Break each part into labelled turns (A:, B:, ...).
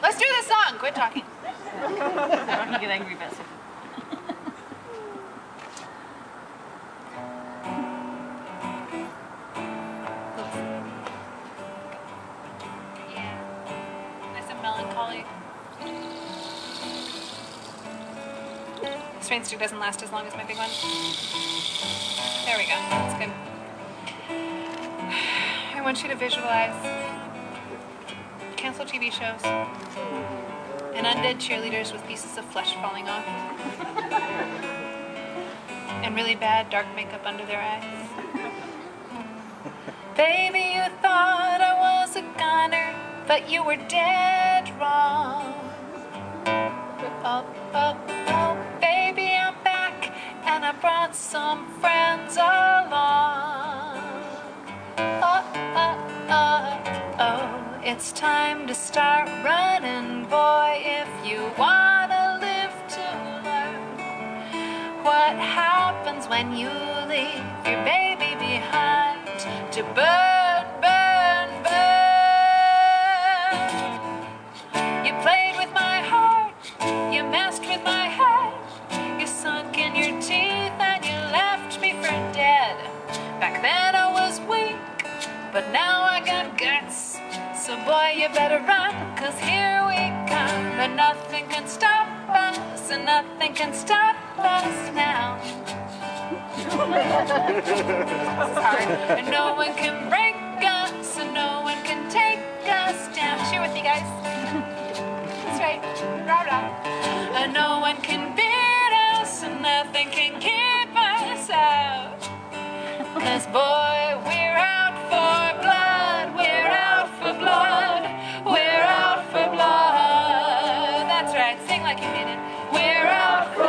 A: Let's do this song. Quit talking.
B: I don't get angry about it.
A: Yeah. Nice and melancholy. This rain stick doesn't last as long as my big one. There we go. That's good. I want you to visualize canceled TV shows and undead cheerleaders with pieces of flesh falling off and really bad dark makeup under their eyes. Baby, you thought I was a goner, but you were dead wrong. Oh, oh, oh, baby, I'm back, and I brought some friends along. Oh, oh, oh, oh, it's time to start running, boy, if you wanna live to learn what happens when you leave your baby behind to burn, burn, burn. You played with my heart, you messed with my head, you sunk in your teeth and you left me for dead. Back then I was weak, but now I got guts. So boy, you better run, 'cause here we come, and nothing can stop us, and nothing can stop us now. This is hard. And no one can break us, and no one can take us down. Cheer with me, guys. That's right. Rah, rah. And no one can beat us, and nothing can keep us out. 'Cause boy, we're out for blood, we're out for blood, we're out for blood. That's right, sing like you mean it. We're out for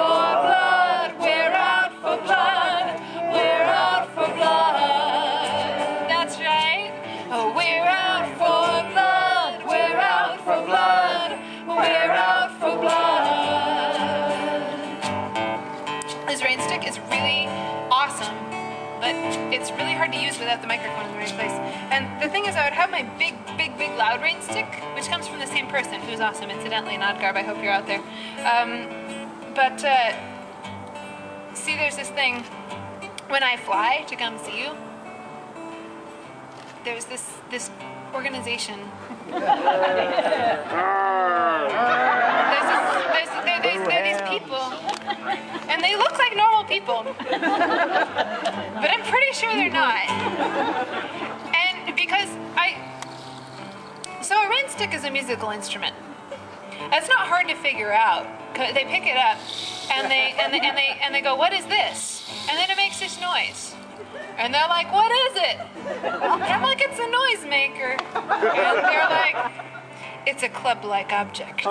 A: blood, we're out for blood, we're out for blood. That's right. Oh, we're out for blood, we're out for blood, we're out for blood. This rain stick is really awesome, but it's really hard to use without the microphone in the right place. And the thing is, I would have my big, big, big loud rain stick, which comes from the same person, who's awesome, incidentally, Nodgarb, I hope you're out there. See, there's this thing, when I fly to come see you, there's this organization. There are these people, and they look like normal people, but I'm pretty sure they're not. And because so a rain stick is a musical instrument. It's not hard to figure out. They pick it up, and they go, "What is this?" And then it makes this noise. And they're like, "What is it?" And I'm like, "It's a noisemaker." And they're like, "It's a club-like object."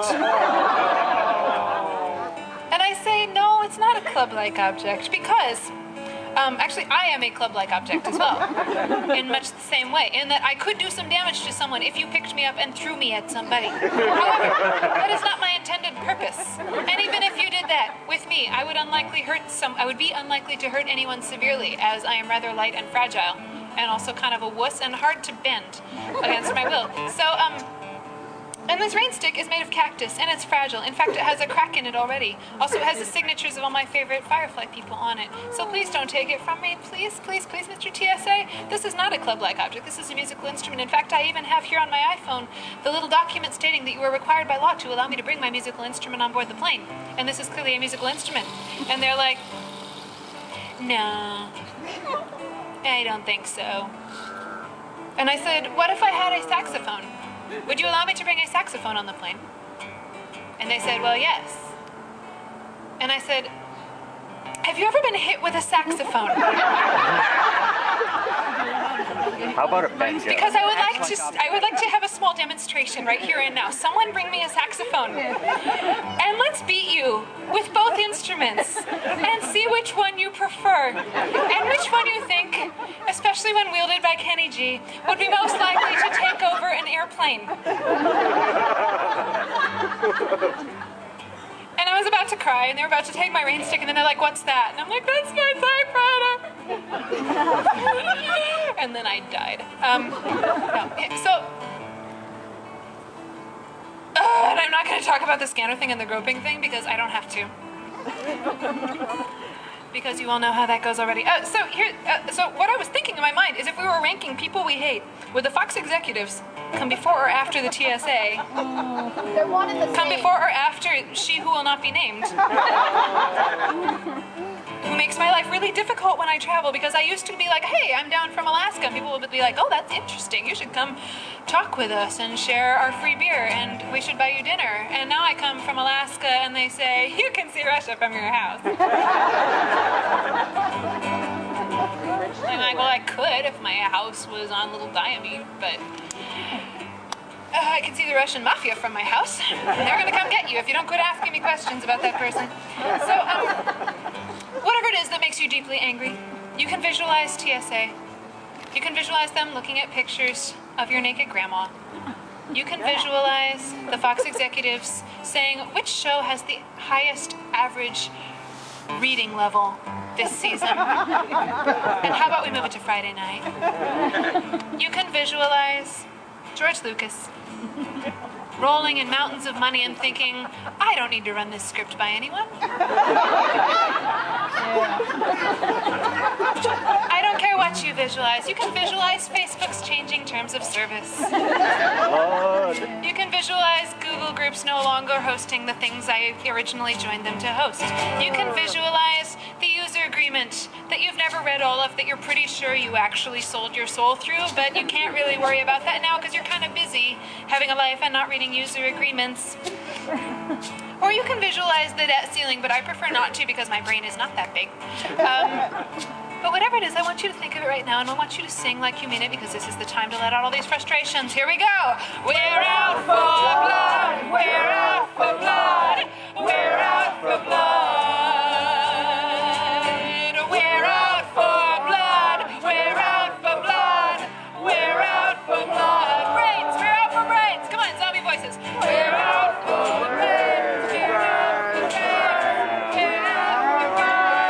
A: And I say, "No, it's not a club-like object, because actually I am a club-like object as well, in much the same way, in that I could do some damage to someone if you picked me up and threw me at somebody. However, that is not my intended purpose. And even if you did that with me, I would be unlikely to hurt anyone severely, as I am rather light and fragile, and also kind of a wuss and hard to bend against my will. So, and this rain stick is made of cactus, and it's fragile. In fact, it has a crack in it already. Also, it has the signatures of all my favorite Firefly people on it. So please don't take it from me. Please, please, please, Mr. TSA. This is not a club-like object. This is a musical instrument. In fact, I even have here on my iPhone the little document stating that you are required by law to allow me to bring my musical instrument on board the plane. And this is clearly a musical instrument. And they're like, "No, I don't think so." And I said, "What if I had a saxophone? Would you allow me to bring a saxophone on the plane?" And they said, "Well, yes." And I said, "Have you ever been hit with a saxophone?"
C: How about a banjo?
A: Because I would like to have a small demonstration right here and now. Someone bring me a saxophone. And let's beat you with both instruments and see which one you prefer. And which one you think, especially when wielded by Kenny G, would be most likely to take over an airplane. And I was about to cry, and they were about to take my rain stick, and then they're like, "What's that?" And I'm like, "That's my typewriter." And then I died. No. So, I'm not going to talk about the scanner thing and the groping thing because I don't have to. Because you all know how that goes already. So what I was thinking in my mind is if we were ranking people we hate, would the Fox executives come before or after the TSA?
D: They're one and the
A: Come
D: same.
A: before or after she who will not be named? Who makes my life really difficult when I travel because I used to be like, hey, I'm down from Alaska. And people would be like, oh, that's interesting. You should come talk with us and share our free beer and we should buy you dinner. And now I come from Alaska and they say, you can see Russia from your house. I'm like, well, I could if my house was on Little Diomede, but I can see the Russian mafia from my house. They're going to come get you if you don't quit asking me questions about that person. So, whatever it is that makes you deeply angry, you can visualize TSA. You can visualize them looking at pictures of your naked grandma. You can visualize the Fox executives saying which show has the highest average reading level this season. And how about we move it to Friday night? You can visualize George Lucas rolling in mountains of money and thinking, I don't need to run this script by anyone. I don't care what you visualize. You can visualize Facebook's changing terms of service. You can visualize Google groups no longer hosting the things I originally joined them to host. You can visualize the user agreement that you've never read all of, that you're pretty sure you actually sold your soul through, but you can't really worry about that now because you're kind of busy having a life and not reading user agreements. Or you can visualize the debt ceiling, but I prefer not to because my brain is not that big. But whatever it is, I want you to think of it right now, and I want you to sing like you mean it because this is the time to let out all these frustrations. Here we go. We're out for blood. We're out for blood. We're out for blood. We're out for blood. We're out for blood. We're out for blood. Brains. We're out for brains. Come on, zombie voices. We're out for brains. We're out for brains. We're out for brains.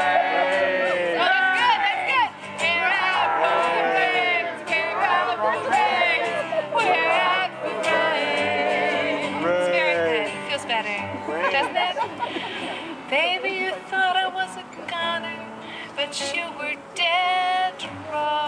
A: Oh, that's good. That's good. We're out for brains. We're out for brains. We're out for brains. It's very good. It feels better. Doesn't it? Baby, you thought I was a goner, but you were dead wrong.